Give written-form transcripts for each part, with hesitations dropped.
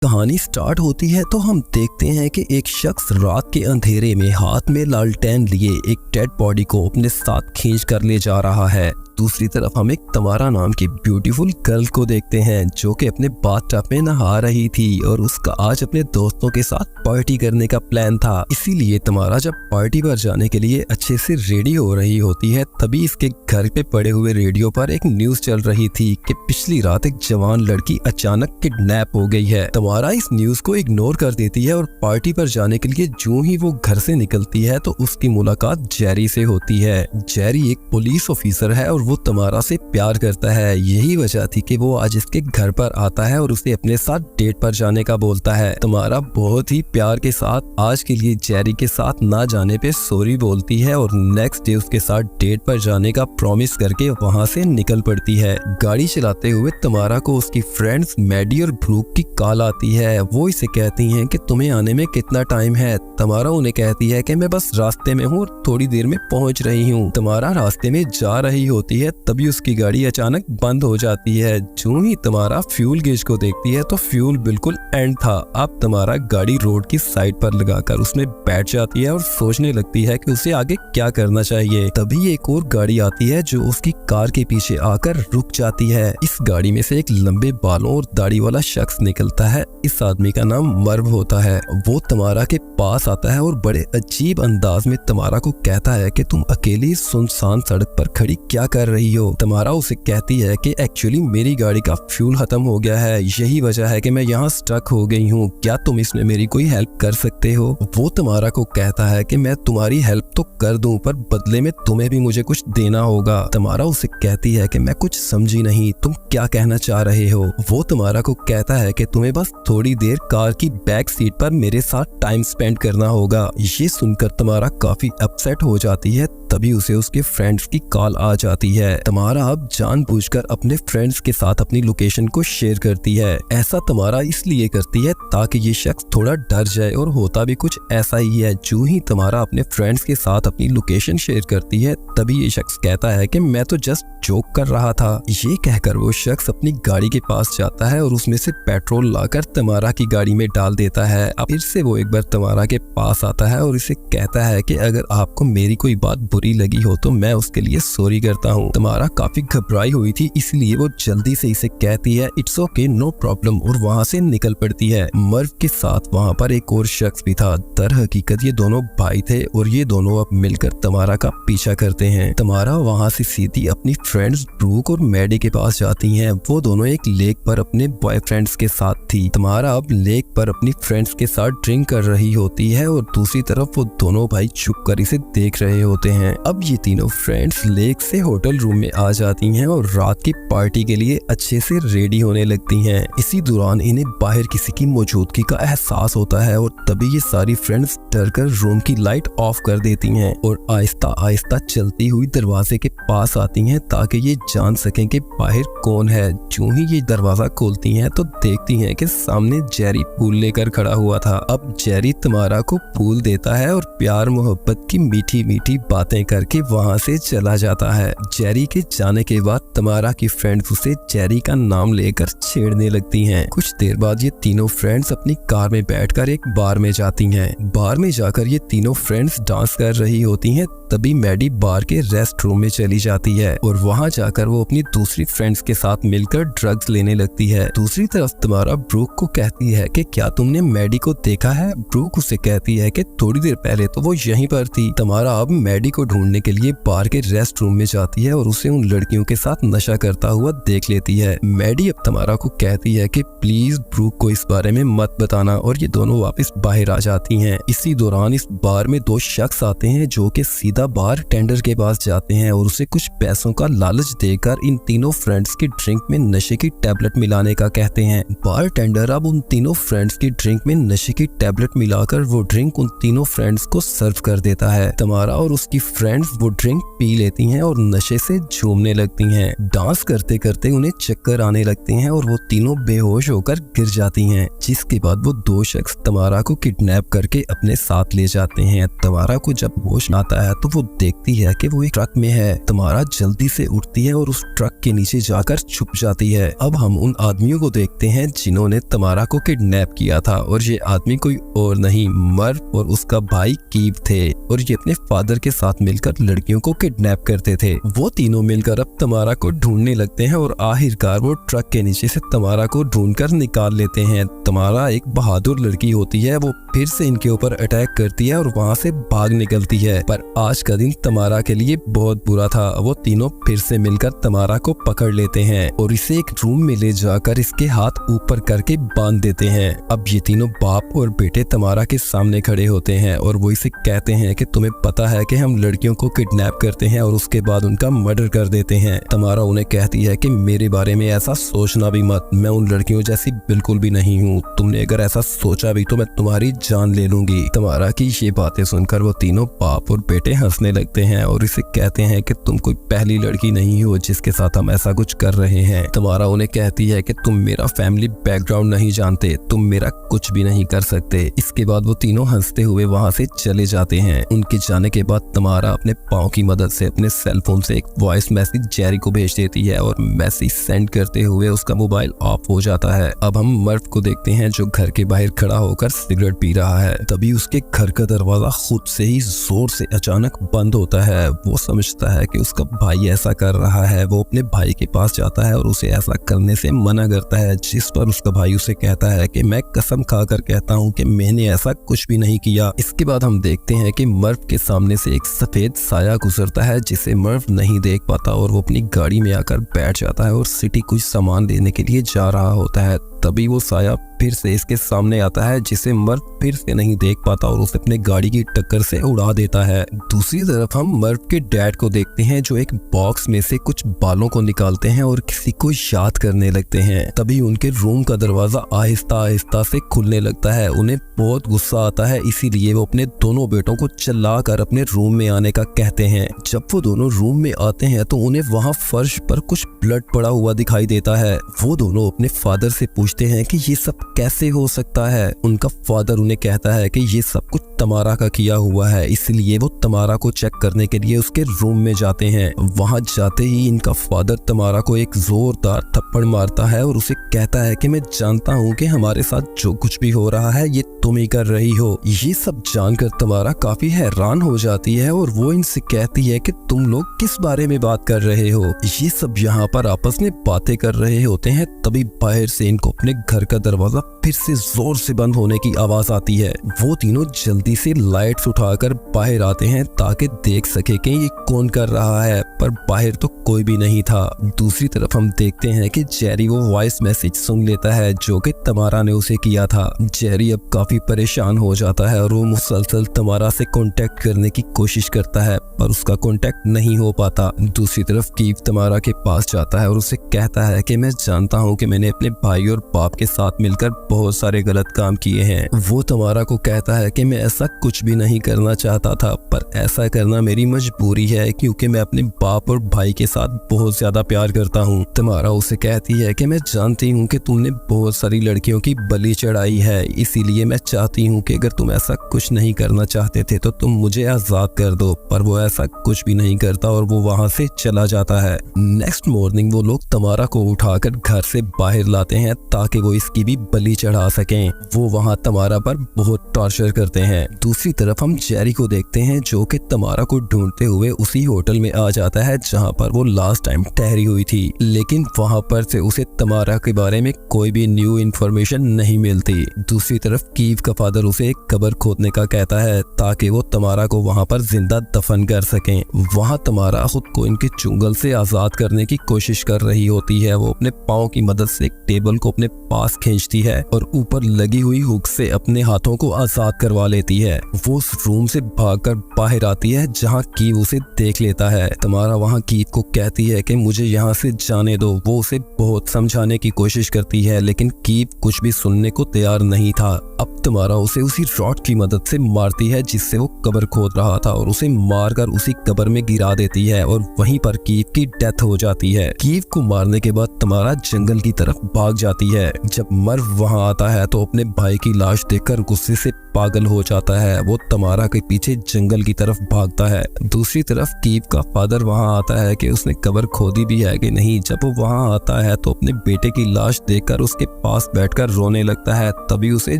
कहानी स्टार्ट होती है तो हम देखते हैं कि एक शख्स रात के अंधेरे में हाथ में लालटेन लिए एक डेड बॉडी को अपने साथ खींच कर ले जा रहा है। दूसरी तरफ हम एक तमारा नाम की ब्यूटीफुल गर्ल को देखते हैं जो कि अपने बाथटब में नहा रही थी और उसका आज अपने दोस्तों के साथ पार्टी करने का प्लान था। इसीलिए तमारा जब पार्टी पर जाने के लिए अच्छे से रेडी हो रही होती है तभी इसके घर पे पड़े हुए रेडियो पर एक न्यूज चल रही थी कि पिछली रात एक जवान लड़की अचानक किडनैप हो गई है। तमारा इस न्यूज को इग्नोर कर देती है और पार्टी पर जाने के लिए जो ही वो घर से निकलती है तो उसकी मुलाकात जेरी से होती है। जेरी एक पुलिस ऑफिसर है और वो तमारा से प्यार करता है। यही वजह थी कि वो आज इसके घर पर आता है और उसे अपने साथ डेट पर जाने का बोलता है। तमारा बहुत ही प्यार के साथ आज के लिए जेरी के साथ ना जाने पे सॉरी बोलती है और नेक्स्ट डे उसके साथ डेट पर जाने का प्रॉमिस करके वहाँ से निकल पड़ती है। गाड़ी चलाते हुए तमारा को उसकी फ्रेंड्स मैडी और ब्रूक की कॉल आती है। वो इसे कहती हैं कि तुम्हें आने में कितना टाइम है। तमारा उन्हें कहती है कि मैं बस रास्ते में हूँ और थोड़ी देर में पहुँच रही हूँ। तमारा रास्ते में जा रही होती है तभी उसकी गाड़ी अचानक बंद हो जाती है। जो ही तमारा फ्यूल गेज को देखती है तो फ्यूल बिल्कुल एंड था। अब तमारा गाड़ी रोड की साइड पर लगाकर उसमें बैठ जाती है और सोचने लगती है कि उसे आगे क्या करना चाहिए। तभी एक और गाड़ी आती है जो उसकी कार के पीछे आकर रुक जाती है। इस गाड़ी में से एक लंबे बालों और दाढ़ी वाला शख्स निकलता है। इस आदमी का नाम मर्व होता है। वो तमारा के पास आता है और बड़े अजीब अंदाज में तमारा को कहता है कि तुम अकेली सुनसान सड़क पर खड़ी क्या कर रही हो। तमारा उसे कहती है कि एक्चुअली मेरी गाड़ी का फ्यूल खत्म हो गया है, यही वजह है कि मैं यहाँ स्टक हो गई हूँ। क्या तुम इसमें मेरी कोई हेल्प कर सकते हो। वो तमारा को कहता है कि मैं तुम्हारी हेल्प तो कर दूं पर बदले में तुम्हें भी मुझे कुछ देना होगा। तमारा उसे कहती है कि मैं कुछ समझी नहीं, तुम क्या कहना चाह रहे हो। वो तमारा को कहता है कि तुम्हें बस थोड़ी देर कार की बैक सीट पर मेरे साथ टाइम स्पेंड करना होगा। ये सुनकर तमारा काफी अपसेट हो जाती है। तभी उसे उसके फ्रेंड्स की कॉल आ जाती है। तमारा अब जानबूझकर अपने फ्रेंड्स के साथ अपनी लोकेशन को शेयर करती है। ऐसा तमारा इसलिए करती है ताकि ये शख्स थोड़ा डर जाए और होता भी कुछ ऐसा ही है। जो ही तमारा अपने फ्रेंड्स के साथ अपनी लोकेशन शेयर करती है तभी ये शख्स कहता है कि मैं तो जस्ट जोक कर रहा था। ये कहकर वो शख्स अपनी गाड़ी के पास जाता है और उसमें से पेट्रोल लाकर तमारा की गाड़ी में डाल देता है। अब फिर से वो एक बार तमारा के पास आता है और इसे कहता है कि अगर आपको मेरी कोई बात बुरी लगी हो तो मैं उसके लिए सॉरी करता हूँ। तमारा काफी घबराई हुई थी इसलिए वो जल्दी से इसे कहती है इट्स ओके नो प्रॉब्लम और वहाँ से निकल पड़ती है। मर्व के साथ वहाँ पर एक और शख्स भी था। दर हकीकत ये दोनों भाई थे और ये दोनों अब मिलकर तमारा का पीछा करते हैं। तमारा वहाँ से सीधी अपनी फ्रेंड्स ब्रूक और मैडी के पास जाती हैं। वो दोनों एक लेक पर अपने बॉयफ्रेंड्स के साथ थी। तमारा अब लेक पर अपनी फ्रेंड्स के साथ ड्रिंक कर रही होती है और दूसरी तरफ वो दोनों भाई छुप कर इसे देख रहे होते हैं। अब ये तीनों फ्रेंड्स लेक से होटल रूम में आ जाती हैं और रात की पार्टी के लिए अच्छे से रेडी होने लगती हैं। इसी दौरान इन्हें बाहर किसी की मौजूदगी का एहसास होता है और तभी ये सारी फ्रेंड्स डरकर रूम की लाइट ऑफ कर देती हैं और आहिस्ता आहिस्ता चलती हुई दरवाजे के पास आती हैं ताकि ये जान सकें कि बाहर कौन है। जो ही ये दरवाजा खोलती हैं तो देखती हैं कि सामने जेरी फूल लेकर खड़ा हुआ था। अब जेरी तमारा को फूल देता है और प्यार मोहब्बत की मीठी मीठी बातें करके वहाँ से चला जाता है। जेरी के जाने के बाद तमारा की फ्रेंड्स उसे जेरी का नाम लेकर छेड़ने लगती हैं। कुछ देर बाद ये तीनों फ्रेंड्स अपनी कार में बैठकर एक बार में जाती हैं। बार में जाकर ये तीनों फ्रेंड्स डांस कर रही होती हैं। तभी मैडी बार के रेस्ट रूम में चली जाती है और वहाँ जाकर वो अपनी दूसरी फ्रेंड्स के साथ मिलकर ड्रग्स लेने लगती है। दूसरी तरफ तमारा ब्रूक को कहती है कि क्या तुमने मैडी को देखा है। ब्रूक उसे कहती है कि थोड़ी देर पहले तो वो यहीं पर थी। तमारा अब मैडी को ढूंढने के लिए बार के रेस्ट रूम में जाती है और उसे उन लड़कियों के साथ नशा करता हुआ देख लेती है। मैडी अब तमारा को कहती है कि प्लीज ब्रूक को इस बारे में मत बताना और ये दोनों वापस बाहर आ जाती हैं। इसी दौरान इस बार में दो शख्स आते हैं जो कि सीधा बार टेंडर के पास जाते हैं और उसे कुछ पैसों का लालच देकर इन तीनों फ्रेंड्स की ड्रिंक में नशे की टैबलेट मिलाने का कहते हैं। बार टेंडर अब उन तीनों फ्रेंड्स की ड्रिंक में नशे की टैबलेट मिलाकर वो ड्रिंक उन तीनों फ्रेंड्स को सर्व कर देता है। तमारा और उसकी फ्रेंड्स वो ड्रिंक पी लेती हैं और नशे से झूमने लगती हैं। डांस करते करते उन्हें चक्कर आने लगते हैं और वो तीनों बेहोश होकर गिर जाती हैं। जिसके बाद वो दो शख्स तमारा को किडनैप करके अपने साथ ले जाते हैं। तमारा को जब होश आता है तो तो वो देखती है कि वो एक ट्रक में है। तमारा जल्दी से उठती है और उस ट्रक के नीचे जाकर छुप जाती है। अब हम उन आदमियों को देखते हैं जिन्होंने तमारा को किडनैप किया था, और ये आदमी कोई और नहीं मर्व और उसका भाई कीव थे, और ये अपने फादर के साथ मिलकर लड़कियों को किडनैप करते थे। वो तीनों मिलकर अब तमारा को ढूंढने लगते हैं और आखिरकार वो ट्रक के नीचे से तमारा को ढूंढकर निकाल लेते हैं। तमारा एक बहादुर लड़की होती है, वो फिर से इनके ऊपर अटैक करती है और वहाँ से भाग निकलती है। पर आज का दिन तमारा के लिए बहुत बुरा था। वो तीनों फिर से मिलकर तमारा को पकड़ लेते हैं और इसे एक रूम में ले जाकर इसके हाथ ऊपर करके बांध देते हैं। अब ये तीनों बाप और बेटे तमारा के सामने खड़े होते हैं और वो इसे कहते हैं कि तुम्हें पता है कि हम लड़कियों को किडनैप करते हैं और उसके बाद उनका मर्डर कर देते हैं। तमारा उन्हें कहती है कि मेरे बारे में ऐसा सोचना भी मत, मैं उन लड़कियों जैसी बिल्कुल भी नहीं हूँ। तुमने अगर ऐसा सोचा भी तो मैं तुम्हारी जान ले लूंगी। तमारा की ये बातें सुनकर वो तीनों बाप और बेटे हंसने लगते हैं और इसे कहते हैं कि तुम कोई पहली लड़की नहीं हो जिसके साथ हम ऐसा कुछ कर रहे हैं। तमारा उन्हें कहती है कि तुम मेरा फैमिली बैकग्राउंड नहीं जानते, तुम मेरा कुछ भी नहीं कर सकते। इसके बाद वो तीनों हंसते हुए वहाँ से चले जाते हैं। उनके जाने के बाद तमारा अपने पाँव की मदद से अपने सेल फोन से एक वॉइस मैसेज जेरी को भेज देती है और मैसेज सेंड करते हुए उसका मोबाइल ऑफ हो जाता है। अब हम मर्व को देखते हैं जो घर के बाहर खड़ा होकर सिगरेट पी रहा है। तभी उसके घर का दरवाजा खुद से ही जोर से अचानक बंद होता है। वो समझता है कि उसका भाई ऐसा कर रहा है। वो अपने भाई के पास जाता है और उसे ऐसा करने से मना करता है, जिस पर उसका भाई उसे कहता है कि मैं कसम खाकर कहता हूँ कि मैंने ऐसा कुछ भी नहीं किया। इसके बाद हम देखते हैं कि मर्व के सामने से एक सफेद साया गुजरता है जिसे मर्व नहीं देख पाता और वो अपनी गाड़ी में आकर बैठ जाता है और सिटी कुछ सामान लेने के लिए जा रहा होता है। तभी वो साया फिर से इसके सामने आता है जिसे मर्व फिर से नहीं देख पाता और उसे अपने गाड़ी की टक्कर से उड़ा देता है। दूसरी तरफ हम मर्व के डैड को देखते हैं जो एक बॉक्स में से कुछ बालों को निकालते हैं और किसी को याद करने लगते हैं। तभी उनके रूम का दरवाजा आहिस्ता आहिस्ता से खुलने लगता है। उन्हें बहुत गुस्सा आता है, इसीलिए वो अपने दोनों बेटों को चिल्लाकर अपने रूम में आने का कहते हैं। जब वो दोनों रूम में आते हैं तो उन्हें वहाँ फर्श पर कुछ ब्लड पड़ा हुआ दिखाई देता है। वो दोनों अपने फादर से पूछते हैं कि ये सब कैसे हो सकता है। उनका फादर उन्हें कहता है कि ये सब कुछ तमारा का किया हुआ है, इसलिए वो तमारा को चेक करने के लिए उसके रूम में जाते हैं। वहां जाते ही इनका फादर तमारा को एक जोरदार थप्पड़ मारता है और उसे कहता है कि मैं जानता हूँ कि हमारे साथ जो कुछ भी हो रहा है ये तुम ही कर रही हो। ये सब जानकर तमारा काफी हैरान हो जाती है और वो इनसे कहती है कि तुम लोग किस बारे में बात कर रहे हो। ये सब यहाँ पर आपस में बातें कर रहे होते हैं। तभी बाहर से इनको अपने घर का दरवाजा फिर से जोर से बंद होने की आवाज आती है। वो तीनों जल्दी से लाइट्स उठाकर बाहर आते हैं ताकि देख सके कि ये कौन कर रहा है, पर बाहर तो कोई भी नहीं था। दूसरी तरफ हम देखते हैं कि जेरी वो वॉइस मैसेज सुन लेता है जो कि तमारा ने उसे किया था। जेरी अब काफी परेशान हो जाता है और वो मुसलसल तमारा से कांटेक्ट करने की कोशिश करता है, पर उसका कांटेक्ट नहीं हो पाता। दूसरी तरफ कीव तमारा के पास जाता है और उसे कहता है कि मैं जानता हूँ कि मैंने अपने भाई और बाप के साथ मिलकर बहुत सारे गलत काम किए हैं। वो तमारा को कहता है कि मैं ऐसा कुछ भी नहीं करना चाहता था, पर ऐसा करना मेरी मजबूरी है क्योंकि मैं अपने बाप और भाई के साथ बहुत ज्यादा प्यार करता हूँ। तमारा उसे कहती है कि मैं जानती हूँ कि तुमने बहुत सारी लड़कियों की बलि चढ़ाई है, इसीलिए मैं चाहती हूँ कि अगर तुम ऐसा कुछ नहीं करना चाहते थे तो तुम मुझे आजाद कर दो, पर वो ऐसा कुछ भी नहीं करता और वो वहाँ से चला जाता है। नेक्स्ट मॉर्निंग वो लोग तमारा को उठाकर घर से बाहर लाते हैं ताकि वो इसकी भी बलि चढ़ा सकें। वो वहाँ तमारा पर बहुत टॉर्चर करते हैं। दूसरी तरफ हम जेरी को देखते हैं जो कि तमारा को ढूंढते हुए उसी होटल में आ जाता है जहाँ पर वो लास्ट टाइम ठहरी हुई थी, लेकिन वहाँ पर से उसे तमारा के बारे में कोई भी न्यू इन्फॉर्मेशन नहीं मिलती। दूसरी तरफ कीव का फादर उसे एक कब्र खोदने का कहता है ताकि वो तमारा को वहाँ पर जिंदा दफन कर सकें। वहाँ तमारा खुद को इनके चुंगल से आजाद करने की कोशिश कर रही होती है। वो अपने पाँव की मदद से एक टेबल को अपने पास खींचती है और ऊपर लगी हुई हुक से अपने हाथों को आजाद करवा लेती है। वो उस रूम से भागकर बाहर आती है जहाँ कीव उसे देख लेता है। तमारा वहाँ कीव को कहती है कि मुझे यहाँ से जाने दो। वो उसे बहुत समझाने की कोशिश करती है लेकिन कीव कुछ भी सुनने को तैयार नहीं था। अब तमारा उसे उसी रॉड की मदद से मारती है जिससे वो कब्र खोद रहा था और उसे मारकर उसी कब्र में गिरा देती है और वहीं पर कीव की डेथ हो जाती है। कीव को मारने के बाद तमारा जंगल की तरफ भाग जाती है। जब मर्व वहां आता है तो अपने भाई की लाश देखकर गुस्से से पागल हो जाता है। वो तमारा के पीछे जंगल की तरफ भागता है। दूसरी तरफ कीव का फादर वहां आता है कि उसने कब्र खोदी भी है कि नहीं। जब वो वहां आता है तो अपने बेटे की लाश देखकर उसके पास बैठकर रोने लगता है। तभी उसे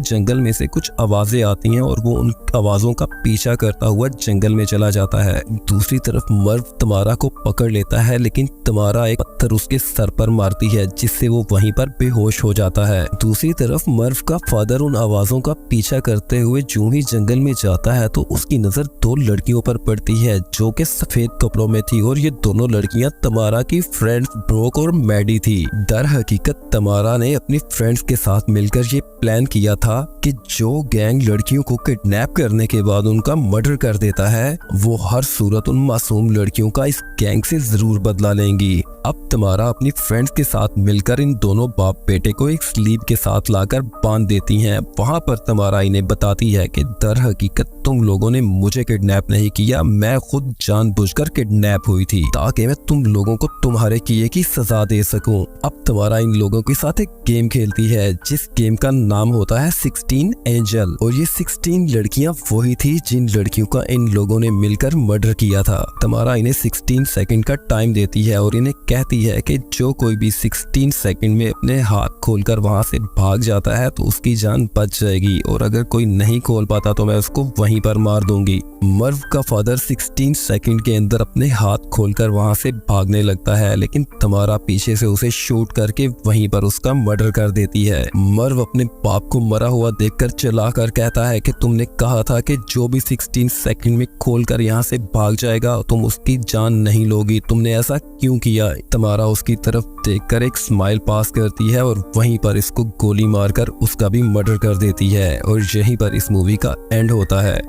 जंगल में से कुछ आवाजें आती हैं और वो उन आवाजों का पीछा करता हुआ जंगल में चला जाता है। दूसरी तरफ मर्व तमारा को पकड़ लेता है, लेकिन तमारा एक पत्थर उसके सर पर मारती है जिससे वो वहीं पर बेहोश हो जाता है। दूसरी तरफ मर्व का फादर उन आवाजों का पीछा करते हुए जो ही जंगल में जाता है तो उसकी नजर दो लड़कियों पर पड़ती है जो कि सफेद कपड़ों में थी, और ये दोनों लड़कियां तमारा की फ्रेंड्स ब्रोक और मैडी थी। दर हकीकत तमारा ने अपनी फ्रेंड्स के साथ मिलकर ये प्लान किया था कि जो गैंग लड़कियों को किडनैप करने के बाद उनका मर्डर कर देता है वो हर सूरत उन मासूम लड़कियों का इस गैंग से जरूर बदला लेंगी। अब तमारा अपनी फ्रेंड्स के साथ मिलकर इन दोनों बाप बेटे को एक स्लीप के साथ लाकर बांध देती हैं। वहां पर तमारा इन्हें बताती है कि दर हकीकत तुम लोगों ने मुझे किडनैप नहीं किया, मैं खुद जानबूझकर किडनैप हुई थी ताकि मैं तुम लोगों को तुम्हारे किए की सजा दे सकूं। अब तमारा इन लोगों के साथ एक गेम खेलती है जिस गेम का नाम होता है 16 एंजल, और ये 16 लड़कियां वही थी जिन लड़कियों का इन लोगों ने मिलकर मर्डर किया था। तमारा इन्हें 16 सेकंड का टाइम देती है और इन्हें कहती है कि जो कोई भी 16 सेकंड में अपने हाथ खोलकर वहां से भाग जाता है तो उसकी जान बच जाएगी, और अगर कोई नहीं खोल पाता तो मैं उसको वहीं पर मार दूंगी। मर्व का फादर 16 सेकंड के अंदर अपने हाथ खोलकर वहां से भागने लगता है, लेकिन तमारा पीछे से उसे शूट करके वहीं पर उसका मर्डर कर देती है। मर्व अपने बाप को मरा हुआ देखकर चिल्लाकर कहता है कि तुमने कहा था कि जो भी 16 सेकंड में खोलकर यहाँ से भाग जाएगा तुम उसकी जान नहीं लोगी, तुमने ऐसा क्यों किया। तमारा उसकी तरफ देखकर एक स्माइल पास करती है और वहीं पर इसको गोली मारकर उसका भी मर्डर कर देती है, और यहीं पर इस मूवी का एंड होता है।